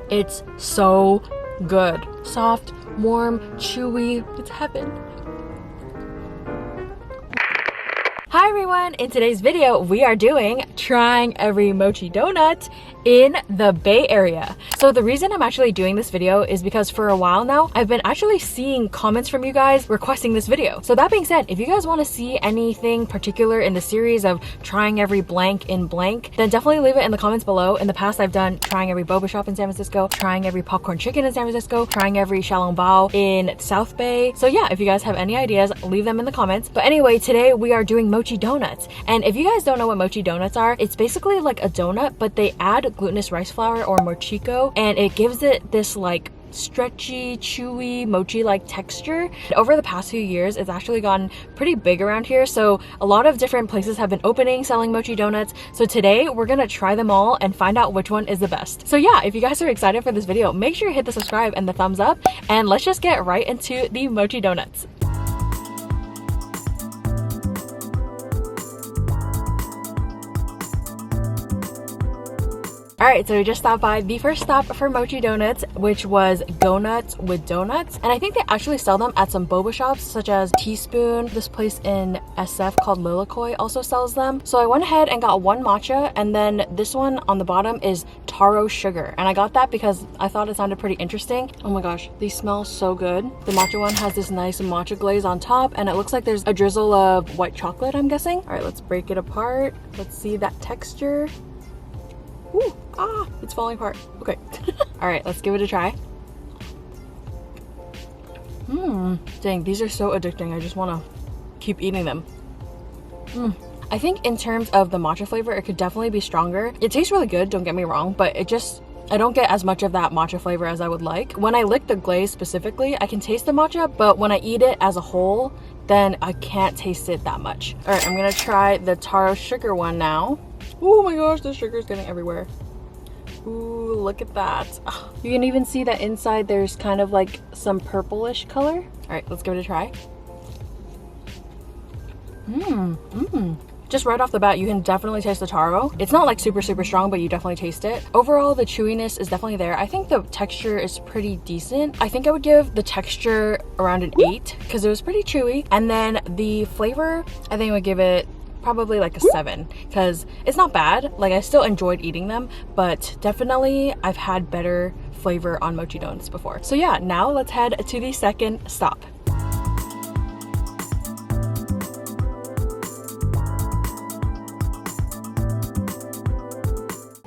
It's so good. Soft, warm, chewy. It's heaven. Hi everyone! In today's video, we are doing trying every mochi donut in the Bay Area. So the reason I'm actually doing this video is because for a while now, I've been actually seeing comments from you guys requesting this video. So that being said, if you guys want to see anything particular in the series of trying every blank in blank, then definitely leave it in the comments below. In the past, I've done trying every boba shop in San Francisco, trying every popcorn chicken in San Francisco, trying every xiaolong bao in South Bay. So yeah, if you guys have any ideas, leave them in the comments. But anyway, today we are doing mochi donuts. And if you guys don't know what mochi donuts are, it's basically like a donut, but they add glutinous rice flour or mochiko, and it gives it this like stretchy, chewy, mochi-like texture. Over the past few years, it's actually gotten pretty big around here, so a lot of different places have been opening selling mochi donuts. So today we're gonna try them all and find out which one is the best. So yeah, if you guys are excited for this video, make sure you hit the subscribe and the thumbs up, and let's just get right into the mochi donuts. Alright, so we just stopped by the first stop for mochi donuts, which was Gonutz with donuts. And I think they actually sell them at some boba shops, such as Teaspoon. This place in SF called Lilikoi also sells them. So I went ahead and got one matcha, and then this one on the bottom is taro sugar. And I got that because I thought it sounded pretty interesting. Oh my gosh, these smell so good. The matcha one has this nice matcha glaze on top, and it looks like there's a drizzle of white chocolate, I'm guessing. Alright, let's break it apart. Let's see that texture. Ooh, it's falling apart. Okay. All right, let's give it a try. Dang, these are so addicting. I just want to keep eating them. I think in terms of the matcha flavor, it could definitely be stronger. It tastes really good, don't get me wrong, but I don't get as much of that matcha flavor as I would like. When I lick the glaze specifically, I can taste the matcha, but when I eat it as a whole, then I can't taste it that much. All right, I'm gonna try the taro sugar one now. Oh my gosh, the sugar is getting everywhere. Ooh, look at that. You can even see that inside there's kind of like some purplish color. All right, let's give it a try. Just right off the bat, you can definitely taste the taro. It's not like super strong, but you definitely taste it. Overall, the chewiness is definitely there. I think the texture is pretty decent. I think I would give the texture around an 8 because it was pretty chewy. And then the flavor, I think I would give it probably like a 7 because it's not bad. Like, I still enjoyed eating them, but definitely I've had better flavor on mochi donuts before. So yeah, now let's head to the second stop.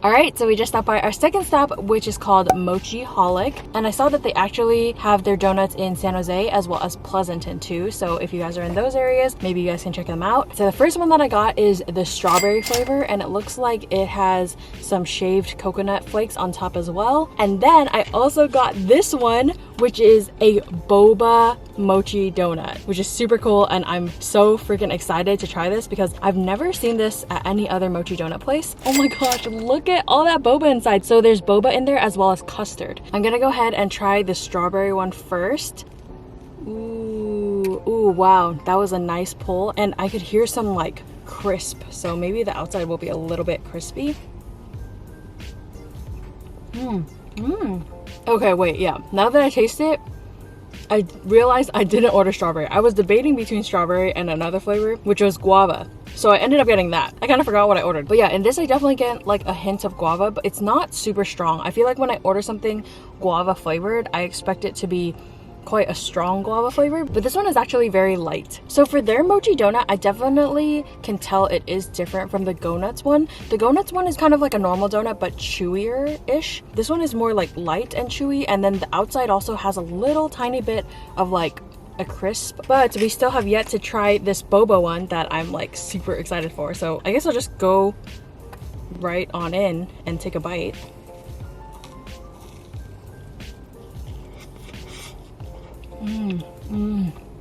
Alright, so we just stopped by our second stop, which is called Mochiholic, and I saw that they actually have their donuts in San Jose as well as Pleasanton too, so if you guys are in those areas, maybe you guys can check them out. So the first one that I got is the strawberry flavor, and it looks like it has some shaved coconut flakes on top as well. And then I also got this one, which is a boba mochi donut, which is super cool, and I'm so freaking excited to try this because I've never seen this at any other mochi donut place. Oh my gosh, look at all that boba inside. So there's boba in there as well as custard. I'm gonna go ahead and try the strawberry one first. Ooh, wow, that was a nice pull, and I could hear some like crisp, so maybe the outside will be a little bit crispy. Okay, wait, yeah, now that I taste it, I realized I didn't order strawberry. I was debating between strawberry and another flavor, which was guava. So I ended up getting that. I kind of forgot what I ordered. But yeah, in this I definitely get like a hint of guava, but it's not super strong. I feel like when I order something guava flavored, I expect it to be quite a strong guava flavor, but this one is actually very light. So for their mochi donut, I definitely can tell it is different from the Gonutz one. The Gonutz one is kind of like a normal donut, but chewier-ish. This one is more like light and chewy, and then the outside also has a little tiny bit of like a crisp, but we still have yet to try this boba one that I'm like super excited for. So I guess I'll just go right on in and take a bite.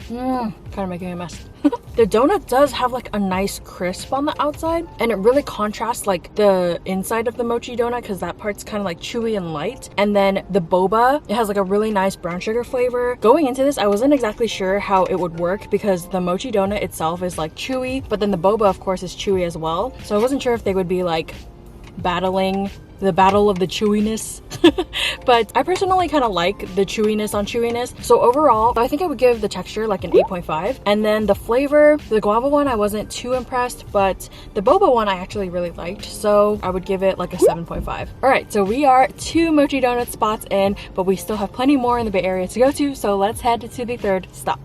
Kind of making a mess. The donut does have like a nice crisp on the outside, and it really contrasts like the inside of the mochi donut because that part's kind of like chewy and light. And then the boba, it has like a really nice brown sugar flavor. Going into this, I wasn't exactly sure how it would work because the mochi donut itself is like chewy, but then the boba of course is chewy as well. So I wasn't sure if they would be like battling the battle of the chewiness. But I personally kind of like the chewiness on chewiness. So overall, I think I would give the texture like an 8.5. And then the flavor, the guava one, I wasn't too impressed, but the boba one I actually really liked. So I would give it like a 7.5. All right, so we are 2 Mochi Donut spots in, but we still have plenty more in the Bay Area to go to. So let's head to the 3rd stop.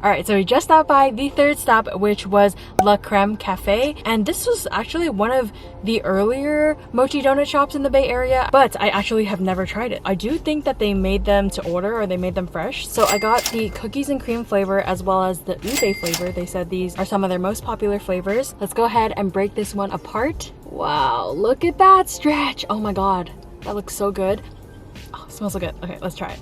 Alright, so we just stopped by the 3rd stop, which was La Crème Cafe, and this was actually one of the earlier mochi donut shops in the Bay Area, but I actually have never tried it. I do think that they made them to order, or they made them fresh. So I got the cookies and cream flavor as well as the ube flavor. They said these are some of their most popular flavors. Let's go ahead and break this one apart. Wow, look at that stretch. Oh my god, that looks so good. Oh, it smells so good. Okay, let's try it.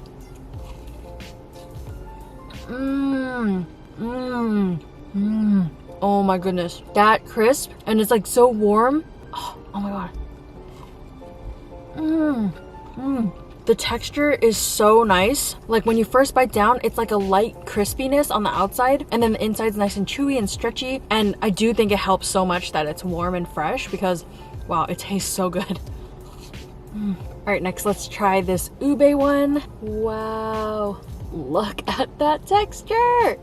Oh my goodness, that crisp, and it's like so warm. Oh my god. The texture is so nice. Like when you first bite down, it's like a light crispiness on the outside, and then the inside's nice and chewy and stretchy. And I do think it helps so much that it's warm and fresh, because wow, it tastes so good. All right, next let's try this ube one. Wow, look at that texture.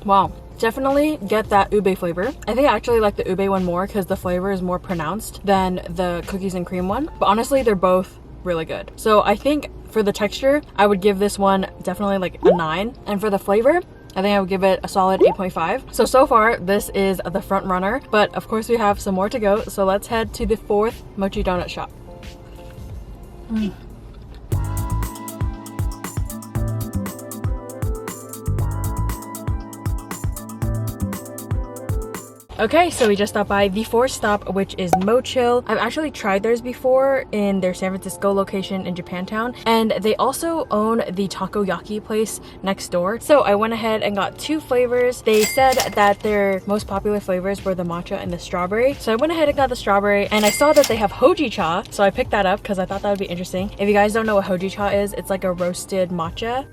Wow, definitely get that ube flavor. I think I actually like the ube one more because the flavor is more pronounced than the cookies and cream one. But honestly, they're both really good. So I think for the texture, I would give this one definitely like a 9. And for the flavor, I think I would give it a solid 8.5. So far, this is the front runner. But of course, we have some more to go. So let's head to the 4th Mochi Donut shop. Okay, so we just stopped by the 4th stop, which is Mochill. I've actually tried theirs before in their San Francisco location in Japantown, and they also own the takoyaki place next door. So I went ahead and got 2 flavors. They said that their most popular flavors were the matcha and the strawberry. So I went ahead and got the strawberry, and I saw that they have hojicha, so I picked that up because I thought that would be interesting. If you guys don't know what hojicha is, it's like a roasted matcha.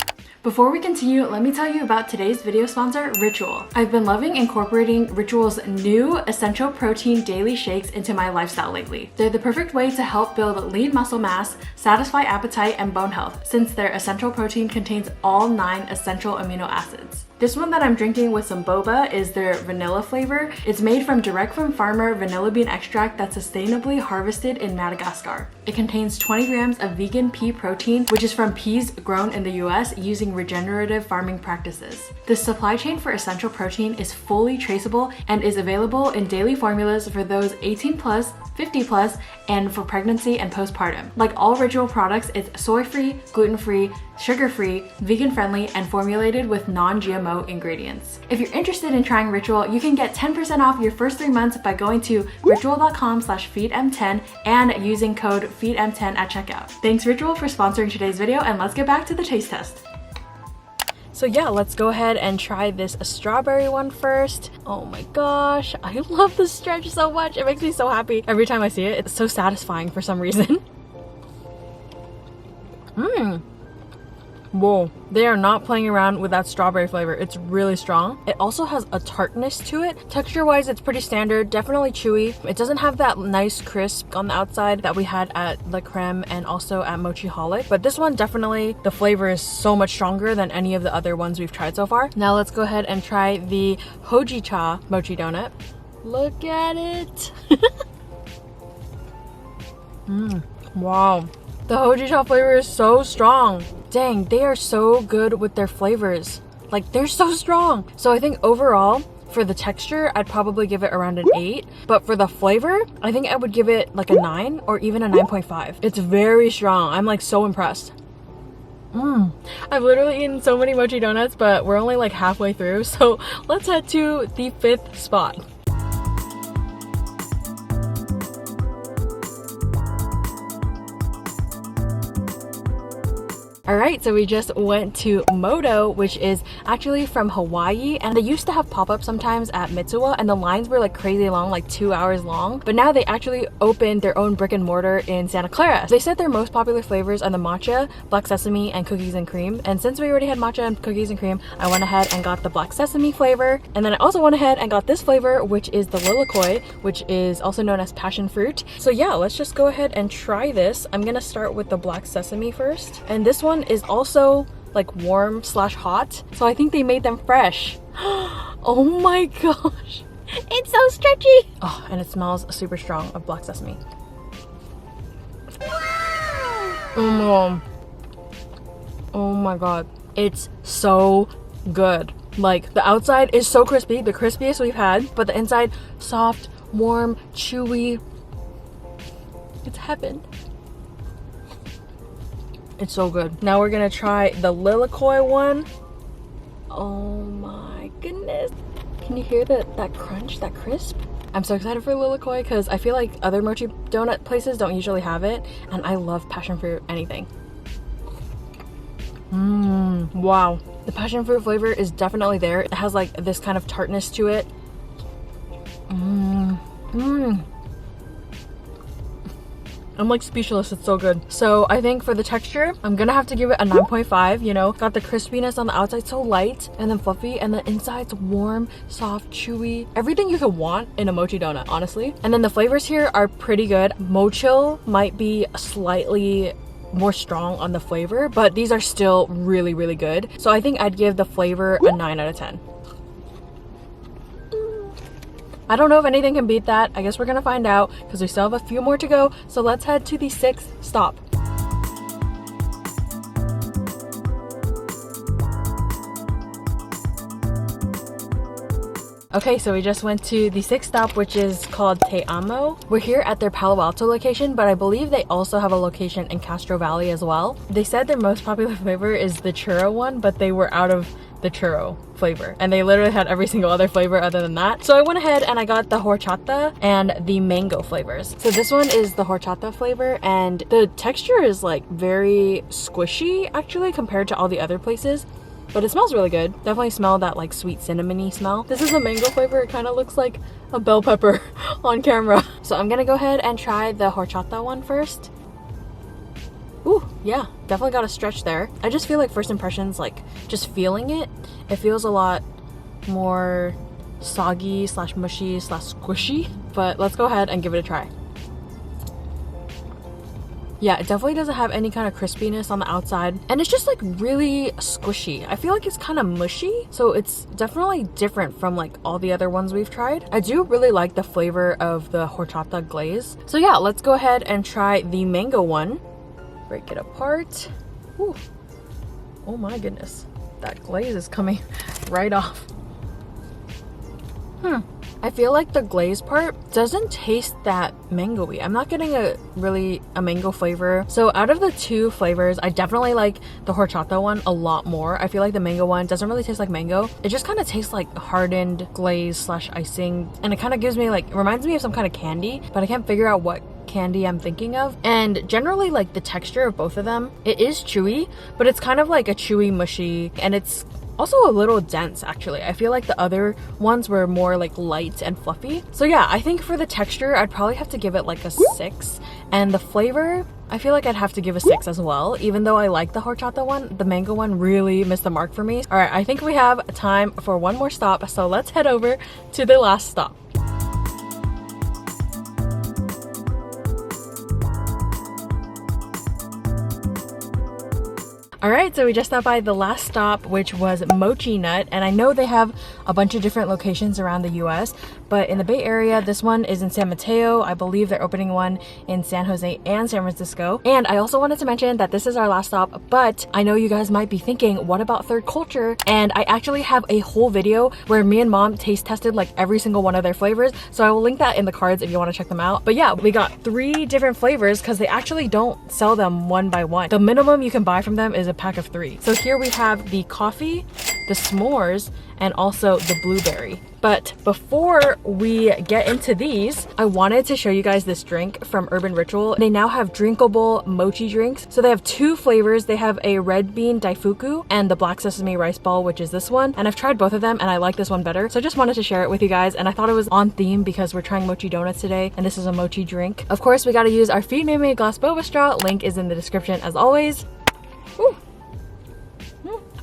Before we continue, let me tell you about today's video sponsor, Ritual. I've been loving incorporating Ritual's new essential protein daily shakes into my lifestyle lately. They're the perfect way to help build lean muscle mass, satisfy appetite, and bone health, since their essential protein contains all 9 essential amino acids. This one that I'm drinking with some boba is their vanilla flavor. It's made from direct from farmer vanilla bean extract that's sustainably harvested in Madagascar. It contains 20 grams of vegan pea protein, which is from peas grown in the US using regenerative farming practices. The supply chain for essential protein is fully traceable and is available in daily formulas for those 18 plus, 50 plus, and for pregnancy and postpartum. Like all Ritual products, it's soy-free, gluten-free, sugar-free, vegan-friendly, and formulated with non-GMO ingredients. If you're interested in trying Ritual, you can get 10% off your first 3 months by going to ritual.com/feedm10 and using code feedm10 at checkout. Thanks Ritual for sponsoring today's video, and let's get back to the taste test. So yeah, let's go ahead and try this strawberry one first. Oh my gosh, I love the stretch so much. It makes me so happy every time I see it. It's so satisfying for some reason. Whoa, they are not playing around with that strawberry flavor. It's really strong. It also has a tartness to it. Texture wise, it's pretty standard, definitely chewy. It doesn't have that nice crisp on the outside that we had at La Crème and also at Mochiholic, but this one definitely, the flavor is so much stronger than any of the other ones we've tried so far. Now let's go ahead and try the hojicha mochi donut. Look at it. Wow. The hojicha flavor is so strong. Dang, they are so good with their flavors. Like, they're so strong. So I think overall, for the texture, I'd probably give it around an 8. But for the flavor, I think I would give it like a 9 or even a 9.5. It's very strong. I'm like so impressed. I've literally eaten so many mochi donuts, but we're only like halfway through. So let's head to the 5th spot. All right, so we just went to MoDo, which is actually from Hawaii, and they used to have pop-ups sometimes at Mitsuwa, and the lines were like crazy long, like 2 hours long. But now they actually opened their own brick and mortar in Santa Clara. They said their most popular flavors are the matcha, black sesame, and cookies and cream. And since we already had matcha and cookies and cream, I went ahead and got the black sesame flavor. And then I also went ahead and got this flavor, which is the lilikoi, which is also known as passion fruit. So yeah, let's just go ahead and try this. I'm gonna start with the black sesame first. And this one is also like warm slash hot, so I think they made them fresh. Oh my gosh, it's so stretchy. Oh, and it smells super strong of black sesame. Oh my god, it's so good. Like, the outside is so crispy, the crispiest we've had, but the inside soft, warm, chewy. It's heaven. It's so good. Now we're gonna try the lilikoi one. Oh my goodness. Can you hear that crunch, that crisp? I'm so excited for lilikoi because I feel like other mochi donut places don't usually have it, and I love passion fruit anything. Wow. The passion fruit flavor is definitely there. It has like this kind of tartness to it. I'm like speechless, it's so good. So I think for the texture, I'm gonna have to give it a 9.5, you know. Got the crispiness on the outside, so light and then fluffy, and the inside's warm, soft, chewy. Everything you could want in a mochi donut, honestly. And then the flavors here are pretty good. Mochill might be slightly more strong on the flavor, but these are still really, really good. So I think I'd give the flavor a 9 out of 10. I don't know if anything can beat that. I guess we're gonna find out because we still have a few more to go. So let's head to the 6th stop. Okay, so we just went to the 6th stop, which is called Te Amo. We're here at their Palo Alto location, but I believe they also have a location in Castro Valley as well. They said their most popular flavor is the churro one, but they were out of the churro flavor, and they literally had every single other flavor other than that. So I went ahead and I got the horchata and the mango flavors. So this one is the horchata flavor, and the texture is like very squishy actually compared to all the other places, but it smells really good. Definitely smell that like sweet cinnamony smell. This is the mango flavor. It kind of looks like a bell pepper on camera. So I'm gonna go ahead and try the horchata one first. Ooh, yeah, definitely got a stretch there. I just feel like first impressions, like just feeling it, it feels a lot more soggy slash mushy slash squishy, but let's go ahead and give it a try. Yeah, it definitely doesn't have any kind of crispiness on the outside, and it's just like really squishy. I feel like it's kind of mushy, so it's definitely different from like all the other ones we've tried. I do really like the flavor of the horchata glaze. So yeah, let's go ahead and try the mango one. Break it apart. Ooh. Oh my goodness, that glaze is coming right off. I feel like the glaze part doesn't taste that mango-y. I'm not getting a mango flavor. So out of the two flavors, I definitely like the horchata one a lot more. I feel like the mango one doesn't really taste like mango. It just kind of tastes like hardened glaze slash icing, and it kind of gives me like, it reminds me of some kind of candy, but I can't figure out what candy I'm thinking of. And generally, like the texture of both of them, it is chewy, but it's kind of like a chewy mushy, and it's also a little dense actually. I feel like the other ones were more like light and fluffy. So yeah, I think for the texture, I'd probably have to give it like a 6. And the flavor, I feel like I'd have to give a 6 as well. Even though I like the horchata one, the mango one really missed the mark for me. All right, I think we have time for one more stop. So let's head over to the last stop. Alright, so we just stopped by the last stop, which was Mochinut, and I know they have a bunch of different locations around the US, but in the Bay Area, this one is in San Mateo. I believe they're opening one in San Jose and San Francisco. And I also wanted to mention that this is our last stop, but I know you guys might be thinking, what about Third Culture? And I actually have a whole video where me and mom taste tested like every single one of their flavors, so I will link that in the cards if you want to check them out. But yeah, we got 3 different flavors because they actually don't sell them one by one. The minimum you can buy from them is a pack of 3. So here we have the coffee, the s'mores, and also the blueberry. But before we get into these, I wanted to show you guys this drink from Urban Ritual. They now have drinkable mochi drinks. So they have 2 flavors. They have a red bean daifuku and the black sesame rice ball, which is this one. And I've tried both of them and I like this one better. So I just wanted to share it with you guys. And I thought it was on theme because we're trying mochi donuts today. And this is a mochi drink. Of course, we got to use our feet meimei glass boba straw. Link is in the description as always. Ooh.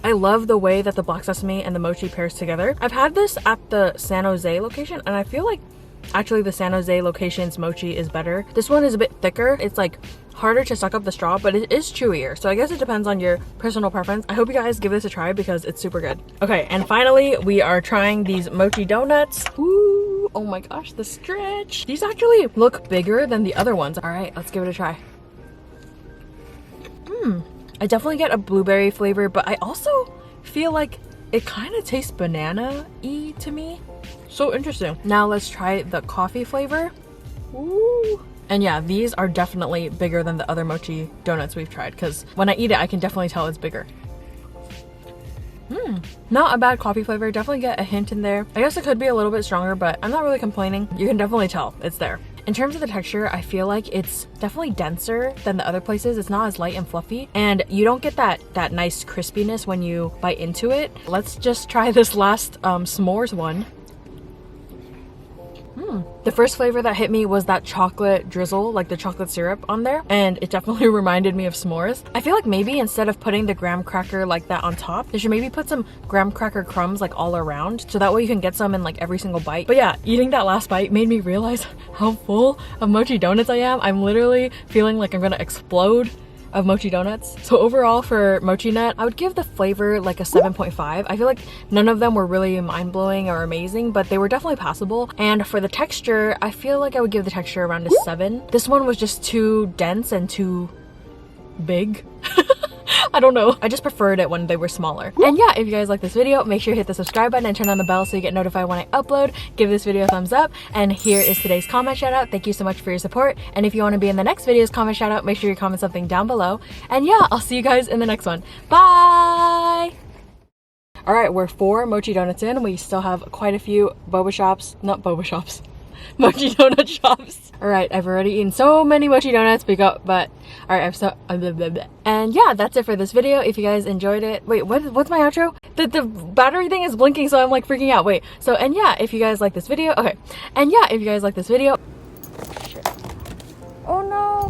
I love the way that the black sesame and the mochi pairs together. I've had this at the San Jose location and I feel like actually the San Jose location's mochi is better. This one is a bit thicker. It's like harder to suck up the straw, but it is chewier. So I guess it depends on your personal preference. I hope you guys give this a try because it's super good. Okay, and finally we are trying these mochi donuts. Ooh, oh my gosh, the stretch. These actually look bigger than the other ones. All right, let's give it a try. I definitely get a blueberry flavor, but I also feel like it kind of tastes banana-y to me. So interesting. Now let's try the coffee flavor. Ooh. And yeah, these are definitely bigger than the other mochi donuts we've tried because when I eat it, I can definitely tell it's bigger. Not a bad coffee flavor. Definitely get a hint in there. I guess it could be a little bit stronger, but I'm not really complaining. You can definitely tell it's there. In terms of the texture, I feel like it's definitely denser than the other places. It's not as light and fluffy, and you don't get that nice crispiness when you bite into it. Let's just try this last s'mores one. The first flavor that hit me was that chocolate drizzle, like the chocolate syrup on there, and it definitely reminded me of s'mores. I feel like maybe instead of putting the graham cracker like that on top, they should maybe put some graham cracker crumbs like all around, so that way you can get some in like every single bite. But yeah, eating that last bite made me realize how full of mochi donuts I am. I'm literally feeling like I'm gonna explode of mochi donuts. So overall for Mochinut, I would give the flavor like a 7.5. I feel like none of them were really mind-blowing or amazing, but they were definitely passable. And for the texture, I feel like I would give the texture around a 7. This one was just too dense and too big. I don't know. I just preferred it when they were smaller. And yeah, if you guys like this video, make sure you hit the subscribe button and turn on the bell so you get notified when I upload. Give this video a thumbs up. And here is today's comment shout out. Thank you so much for your support. And if you want to be in the next video's comment shout out, make sure you comment something down below. And yeah, I'll see you guys in the next one. Bye! All right, we're 4 mochi donuts in. We still have quite a few boba shops, not boba shops, mochi donut shops. All right, I've already eaten so many mochi donuts, but all right, I'm so and yeah, that's it for this video. If you guys enjoyed it, wait, what's my outro? The battery thing is blinking, so I'm like freaking out. Wait, so and yeah, if you guys like this video, okay, and yeah, if you guys like this video, shit. Oh no.